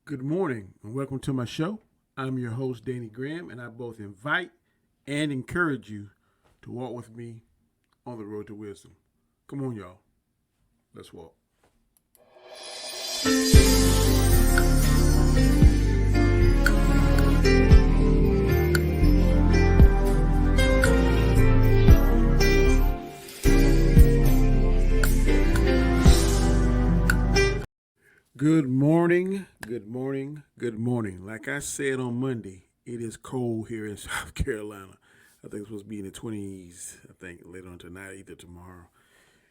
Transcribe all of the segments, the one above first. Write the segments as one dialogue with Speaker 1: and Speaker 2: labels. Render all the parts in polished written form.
Speaker 1: Good morning and welcome to my show. I'm your host, Danny Graham, and I both invite and encourage you to walk with me on the road to wisdom. Come on, y'all. Let's walk. Good morning, good morning, good morning. Like I said on Monday, it is cold here in South Carolina. I think it's supposed to be in the 20s, I think later on tonight, either tomorrow.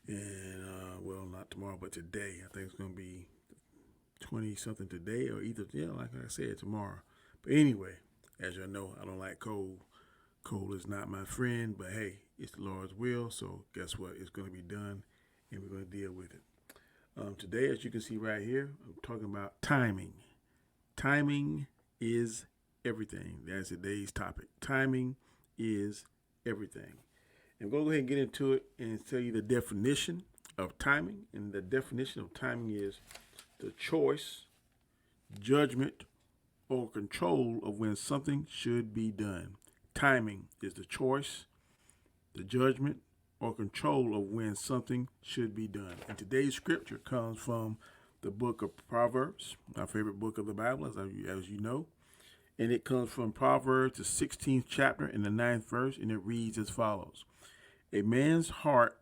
Speaker 1: And, well, not tomorrow, but today. I think it's going to be 20 something today or either, yeah, like I said, tomorrow. But anyway, as you know, I don't like cold. Cold is not my friend, but hey, it's the Lord's will. So guess what? It's going to be done and we're going to deal with it. Today, as you can see right here, I'm talking about timing. Timing is everything. That's today's topic. Timing is everything. And we'll go ahead and get into it and tell you the definition of timing. And the definition of timing is the choice, judgment, or control of when something should be done. Timing is the choice, the judgment, or control of when something should be done. And today's scripture comes from the book of Proverbs, my favorite book of the Bible, as you know. And it comes from Proverbs, the 16th chapter, and the 9th verse, and it reads as follows. A man's heart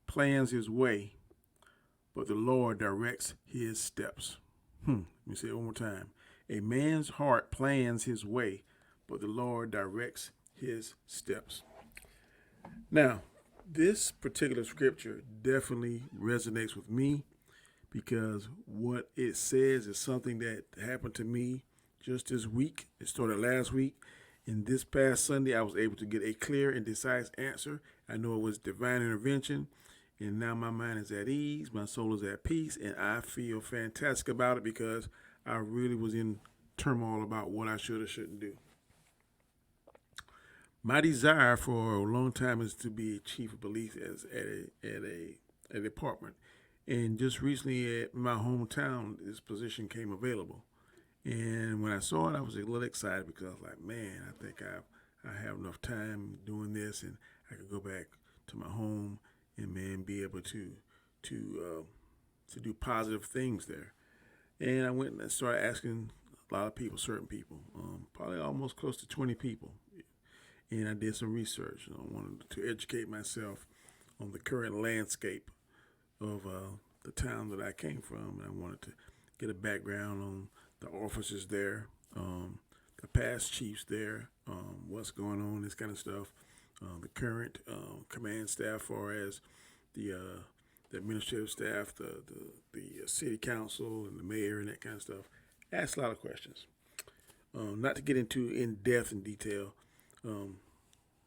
Speaker 1: plans his way, but the Lord directs his steps. Let me say it one more time. A man's heart plans his way, but the Lord directs his steps. Now, this particular scripture definitely resonates with me because what it says is something that happened to me just this week. It started last week. And this past Sunday, I was able to get a clear and concise answer. I know it was divine intervention. And now my mind is at ease. My soul is at peace. And I feel fantastic about it because I really was in turmoil about what I should or shouldn't do. My desire for a long time is to be a chief of police at a department. And just recently at my hometown, this position came available. And when I saw it, I was a little excited because I was like, man, I think I have enough time doing this, and I could go back to my home and man be able to do positive things there. And I went and started asking a lot of people, certain people, probably almost close to 20 people. And I did some research. I wanted to educate myself on the current landscape of the town that I came from. And I wanted to get a background on the officers there, the past chiefs there, what's going on, this kind of stuff, the current command staff, as far as the administrative staff, the city council, and the mayor, and that kind of stuff. Asked a lot of questions. Not to get into in depth and detail,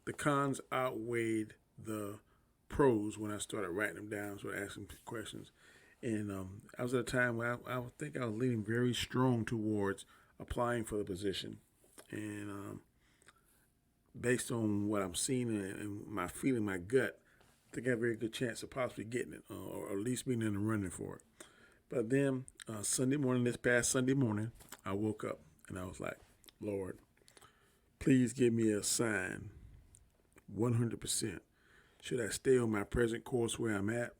Speaker 1: the cons outweighed the pros when I started writing them down, started asking questions. And I was at a time where I think I was leaning very strong towards applying for the position. And based on what I'm seeing and my feeling, my gut, I think I have a very good chance of possibly getting it, or at least being in the running for it. But then Sunday morning, this past Sunday morning, I woke up and I was like, Lord, please give me a sign 100%. Should I stay on my present course where I'm at,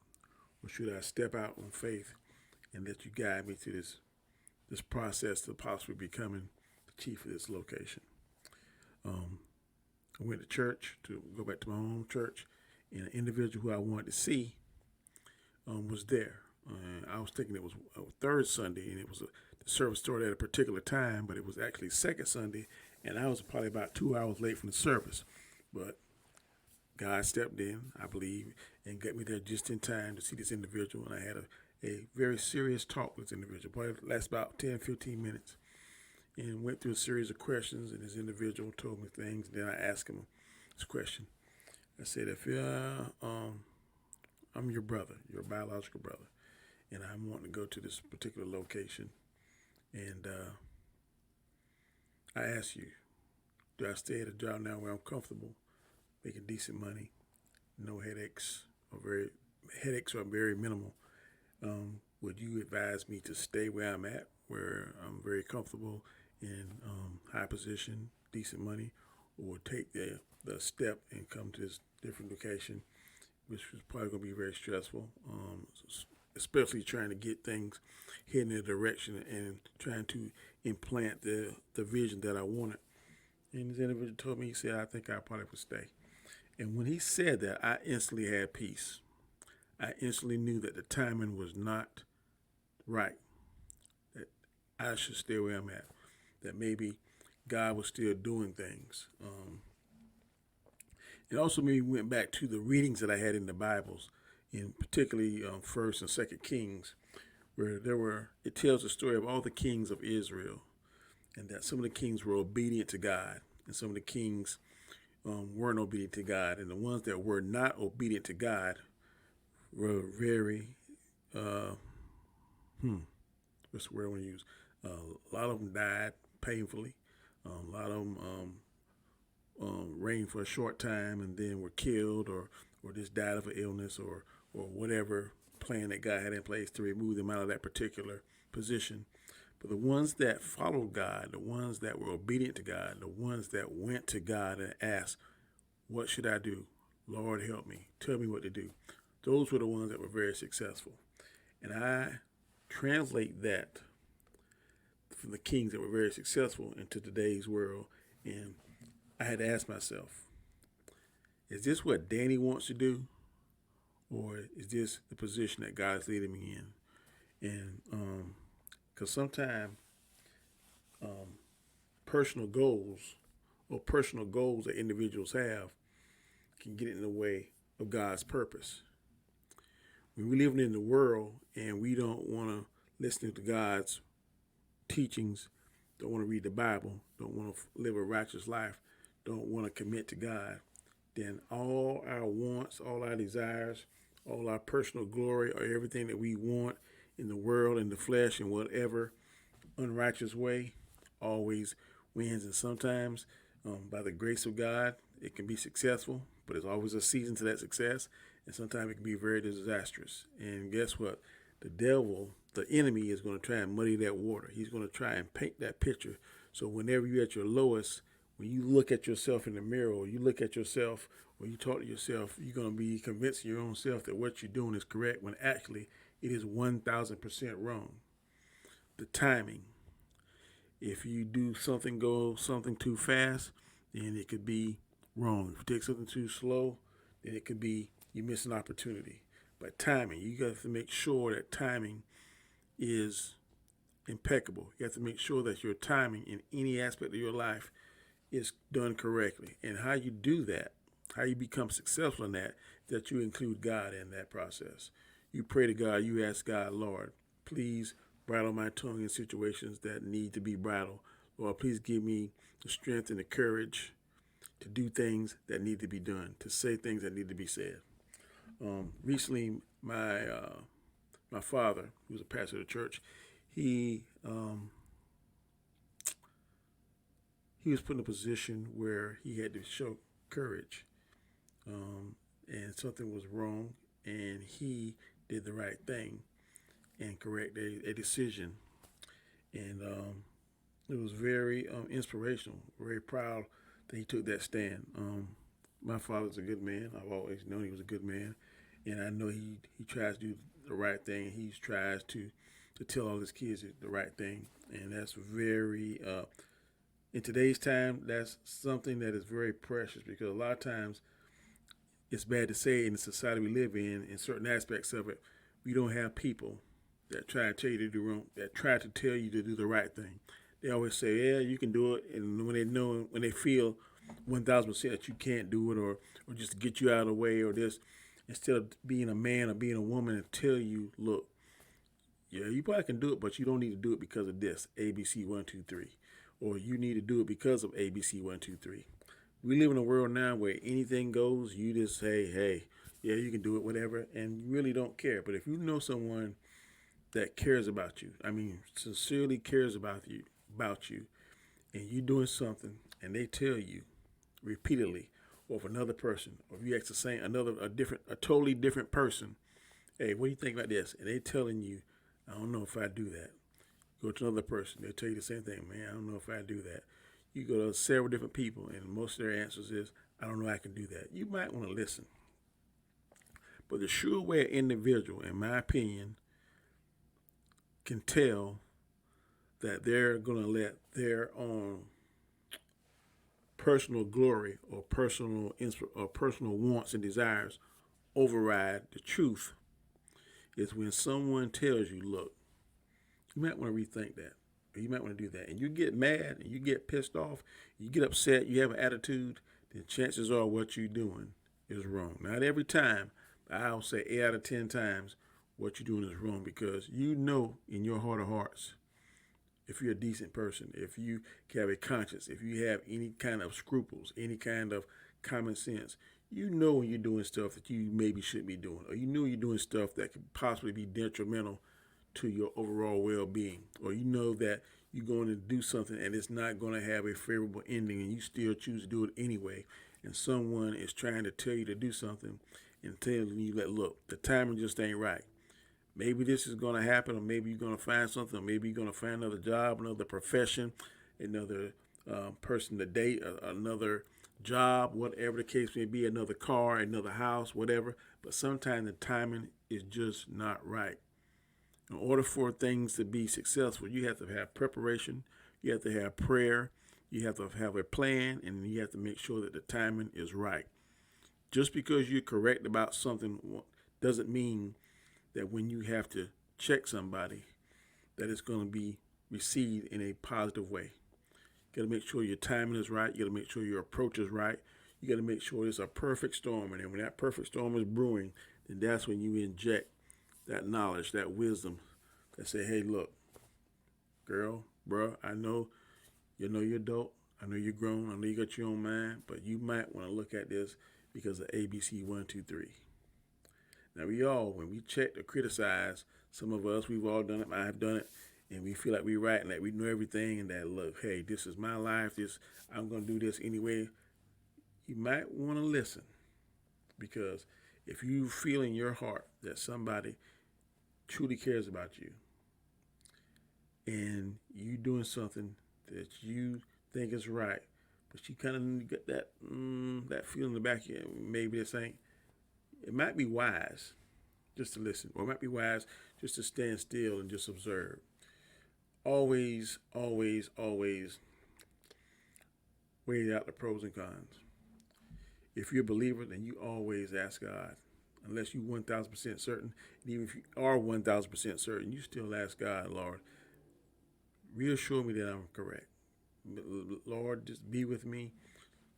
Speaker 1: or should I step out on faith and let you guide me through this process to possibly becoming the chief of this location? I went to church to go back to my home church, and an individual who I wanted to see was there. I was thinking it was a third Sunday, and the service started at a particular time, but it was actually second Sunday, and I was probably about 2 hours late from the service. But God stepped in, I believe, and got me there just in time to see this individual. And I had a very serious talk with this individual. Probably lasted about 10, 15 minutes. And went through a series of questions, and this individual told me things. And then I asked him this question. I said, if I'm your brother, your biological brother, and I'm wanting to go to this particular location, and I ask you, do I stay at a job now where I'm comfortable, making decent money, no headaches, or very minimal? Would you advise me to stay where I'm at, where I'm very comfortable in high position, decent money, or take the step and come to this different location, which was probably going to be very stressful, especially trying to get things heading in a direction and trying to implant the vision that I wanted. And this individual told me, he said, I think I probably would stay. And when he said that, I instantly had peace. I instantly knew that the timing was not right, that I should stay where I'm at, that maybe God was still doing things. It also made me went back to the readings that I had in the Bibles, in particularly First and Second Kings, where it tells the story of all the kings of Israel, and that some of the kings were obedient to God, and some of the kings weren't obedient to God, and the ones that were not obedient to God were very, what's the word I want to use? A lot of them died painfully. A lot of them reigned for a short time and then were killed, or just died of an illness, or whatever plan that God had in place to remove them out of that particular position. But the ones that followed God, the ones that were obedient to God, the ones that went to God and asked, what should I do? Lord, help me. Tell me what to do. Those were the ones that were very successful. And I translate that from the kings that were very successful into today's world. And I had to ask myself, is this what Danny wants to do? Or is this the position that God's leading me in? And because sometimes personal goals that individuals have can get in the way of God's purpose. When we're living in the world and we don't want to listen to God's teachings, don't want to read the Bible, don't want to live a righteous life, don't want to commit to God, then all our wants, all our desires, all our personal glory, or everything that we want in the world, in the flesh, in whatever unrighteous way, always wins. And sometimes, by the grace of God, it can be successful, but there's always a season to that success. And sometimes it can be very disastrous. And guess what? The devil, the enemy, is going to try and muddy that water. He's going to try and paint that picture. So whenever you're at your lowest, when you look at yourself in the mirror, or you look at yourself, or you talk to yourself, you're going to be convincing your own self that what you're doing is correct, when actually it is 1,000% wrong. The timing. If you do something too fast, then it could be wrong. If you take something too slow, then it could be you miss an opportunity. But timing, you got to make sure that timing is impeccable. You have to make sure that your timing in any aspect of your life is done correctly. And how you do that, how you become successful in that you include God in that process. You pray to God, you ask God, Lord, please bridle my tongue in situations that need to be bridled. Lord, please give me the strength and the courage to do things that need to be done, to say things that need to be said. Recently, my father, who was a pastor of the church, he was put in a position where he had to show courage, and something was wrong, and he did the right thing and correct a decision. And it was very inspirational, very proud that he took that stand. My father's a good man. I've always known he was a good man. And I know he tries to do the right thing. He tries to tell all his kids the right thing. And that's very, in today's time, that's something that is very precious, because a lot of times it's bad to say in the society we live in certain aspects of it, we don't have people that try to tell you to do wrong, that try to tell you to do the right thing. They always say, yeah, you can do it. And when they feel 1,000% that you can't do it, or just to get you out of the way, or this, instead of being a man or being a woman and tell you, look, yeah, you probably can do it, but you don't need to do it because of this, ABC 1, 2, 3. Or you need to do it because of ABC 1, 2, 3. We live in a world now where anything goes. You just say, hey, yeah, you can do it, whatever, and you really don't care. But if you know someone that cares about you, I mean, sincerely cares about you, and you're doing something, and they tell you repeatedly, or if another person, or if you ask a totally different person, hey, what do you think about this? And they telling you, I don't know if I do that. go to another person. They'll tell you the same thing. Man, I don't know if I do that. You go to several different people, and most of their answers is, I don't know I can do that. You might want to listen. But the sure way an individual, in my opinion, can tell that they're going to let their own personal glory or personal wants and desires override the truth is when someone tells you, look, you might want to rethink that. Or you might want to do that. And you get mad and you get pissed off, you get upset, you have an attitude, then chances are what you're doing is wrong. Not every time, but I'll say 8 out of 10 times what you're doing is wrong, because you know in your heart of hearts, if you're a decent person, if you have a conscience, if you have any kind of scruples, any kind of common sense, you know when you're doing stuff that you maybe shouldn't be doing, or you know you're doing stuff that could possibly be detrimental to your overall well-being, or you know that you're going to do something and it's not going to have a favorable ending and you still choose to do it anyway, and someone is trying to tell you to do something and telling you that, look, the timing just ain't right. Maybe this is going to happen, or maybe you're going to find something, or maybe you're going to find another job, another profession, another person to date, another job, whatever the case may be, another car, another house, whatever. But sometimes the timing is just not right. In order for things to be successful, you have to have preparation, you have to have prayer, you have to have a plan, and you have to make sure that the timing is right. Just because you're correct about something doesn't mean that when you have to check somebody, that it's going to be received in a positive way. You got to make sure your timing is right. You got to make sure your approach is right. You got to make sure it's a perfect storm. And then when that perfect storm is brewing, then that's when you inject that knowledge, that wisdom, that say, hey, look, girl, bro, I know you're adult. I know you're grown. I know you got your own mind, but you might want to look at this because of ABC 1, 2, 3. Now, when we check or criticize, some of us, we've all done it. I've done it. And we feel like we're right and that we know everything and that, look, hey, this is my life. I'm going to do this anyway. You might want to listen, because if you feel in your heart that somebody truly cares about you and you doing something that you think is right, but you kind of get that feeling in the back of you, maybe this ain't, it might be wise just to listen, or it might be wise just to stand still and just observe. Always, always, always weigh out the pros and cons. If you're a believer, then you always ask God. Unless you're 1,000% certain, and even if you are 1,000% certain, you still ask God, Lord, reassure me that I'm correct. Lord, just be with me.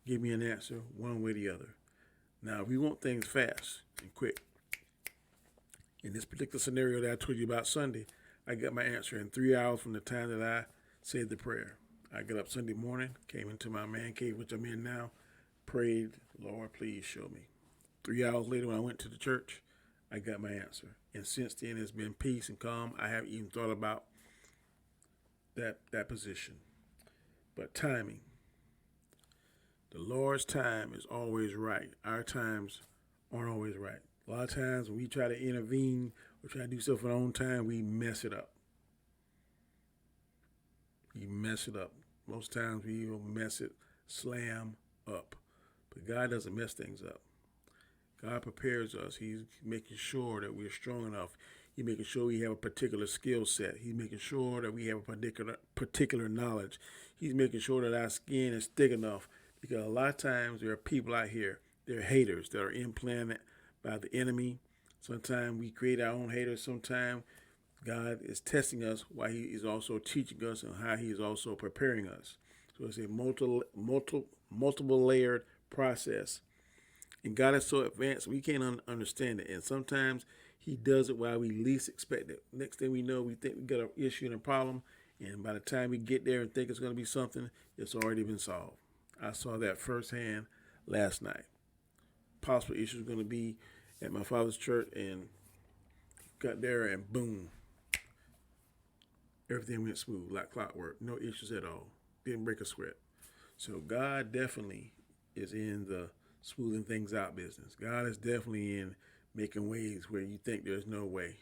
Speaker 1: Give me an answer one way or the other. Now, if we want things fast and quick, in this particular scenario that I told you about Sunday, I got my answer in 3 hours from the time that I said the prayer. I got up Sunday morning, came into my man cave, which I'm in now, prayed, Lord, please show me. 3 hours later, when I went to the church, I got my answer. And since then, it's been peace and calm. I haven't even thought about that position. But timing. The Lord's time is always right. Our times aren't always right. A lot of times when we try to intervene or try to do stuff on our own time, we mess it up. Most times we will mess it, slam up. But God doesn't mess things up. God prepares us. He's making sure that we're strong enough. He's making sure we have a particular skill set. He's making sure that we have a particular knowledge. He's making sure that our skin is thick enough, because a lot of times there are people out here, they're haters that are implanted by the enemy. Sometimes we create our own haters. Sometimes God is testing us while He is also teaching us and how He is also preparing us. So it's a multiple layered process. And God is so advanced, we can't understand it. And sometimes He does it while we least expect it. Next thing we know, we think we got an issue and a problem. And by the time we get there and think it's going to be something, it's already been solved. I saw that firsthand last night. Possible issues going to be at my father's church, and got there and boom, everything went smooth like clockwork. No issues at all. Didn't break a sweat. So God definitely is in the smoothing things out business. God is definitely in making ways where you think there's no way.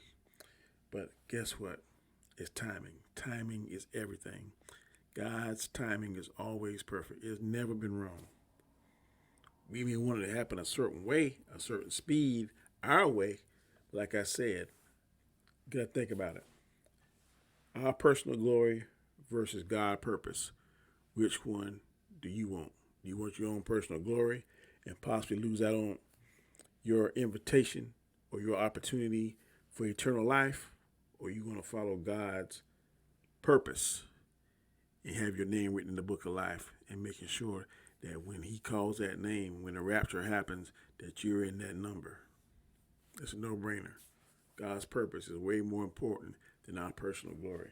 Speaker 1: But guess what? is timing. Timing is everything. God's timing is always perfect. It's never been wrong. We may want it to happen a certain way, a certain speed, our way. Like I said, you gotta think about it. Our personal glory versus God's purpose. Which one do you want? Do you want your own personal glory and possibly lose out on your invitation or your opportunity for eternal life? Or you want to follow God's purpose and have your name written in the book of life and making sure that when he calls that name, when the rapture happens, that you're in that number? It's a no-brainer. God's purpose is way more important than our personal glory.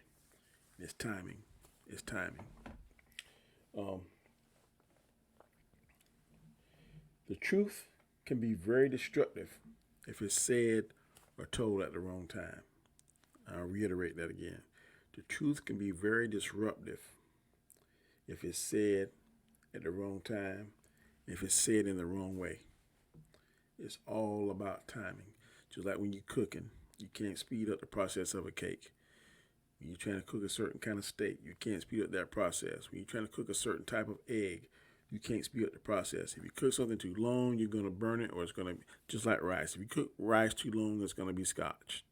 Speaker 1: It's timing. It's timing. The truth can be very destructive if it's said or told at the wrong time. I'll reiterate that again. The truth can be very disruptive if it's said at the wrong time, if it's said in the wrong way. It's all about timing. Just like when you're cooking, you can't speed up the process of a cake. When you're trying to cook a certain kind of steak, you can't speed up that process. When you're trying to cook a certain type of egg, you can't speed up the process. If you cook something too long, you're going to burn it, or it's going to be just like rice. If you cook rice too long, it's going to be scotched.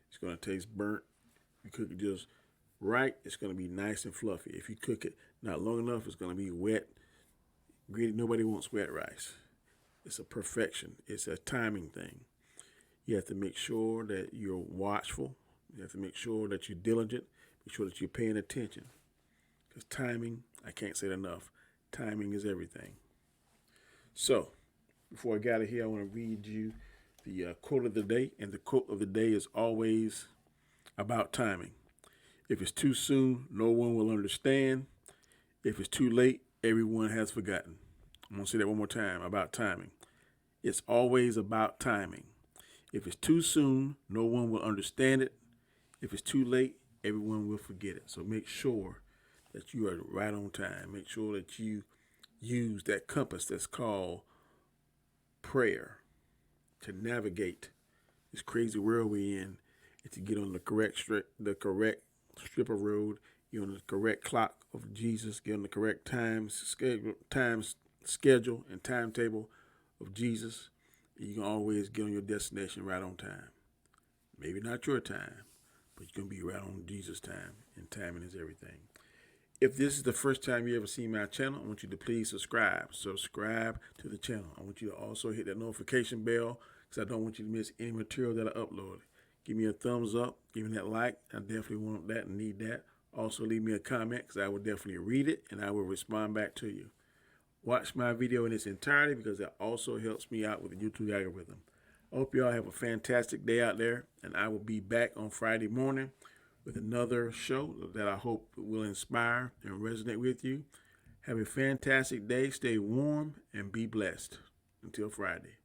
Speaker 1: It's going to taste burnt. If you cook it just right, it's going to be nice and fluffy. If you cook it not long enough, it's going to be wet. Gritty. Nobody wants wet rice. It's a perfection. It's a timing thing. You have to make sure that you're watchful. You have to make sure that you're diligent. Make sure that you're paying attention. Because timing, I can't say it enough. Timing is everything. So, before I get out of here, I want to read you the quote of the day. And the quote of the day is always about timing. If it's too soon, no one will understand. If it's too late, everyone has forgotten. I'm going to say that one more time about timing. It's always about timing. If it's too soon, no one will understand it. If it's too late, everyone will forget it. So make sure that you are right on time. Make sure that you use that compass that's called prayer to navigate this crazy world we're in, and to get on the correct strip of road. You're on the correct clock of Jesus. Get on the correct schedule and timetable of Jesus. You can always get on your destination right on time. Maybe not your time, but you're going to be right on Jesus' time. And timing is everything. If this is the first time you ever seen my channel, I want you to please subscribe. Subscribe to the channel. I want you to also hit that notification bell, because I don't want you to miss any material that I upload. Give me a thumbs up. Give me that like. I definitely want that and need that. Also, leave me a comment, because I will definitely read it and I will respond back to you. Watch my video in its entirety, because that also helps me out with the YouTube algorithm. I hope you all have a fantastic day out there, and I will be back on Friday morning with another show that I hope will inspire and resonate with you. Have a fantastic day. Stay warm and be blessed. Until Friday.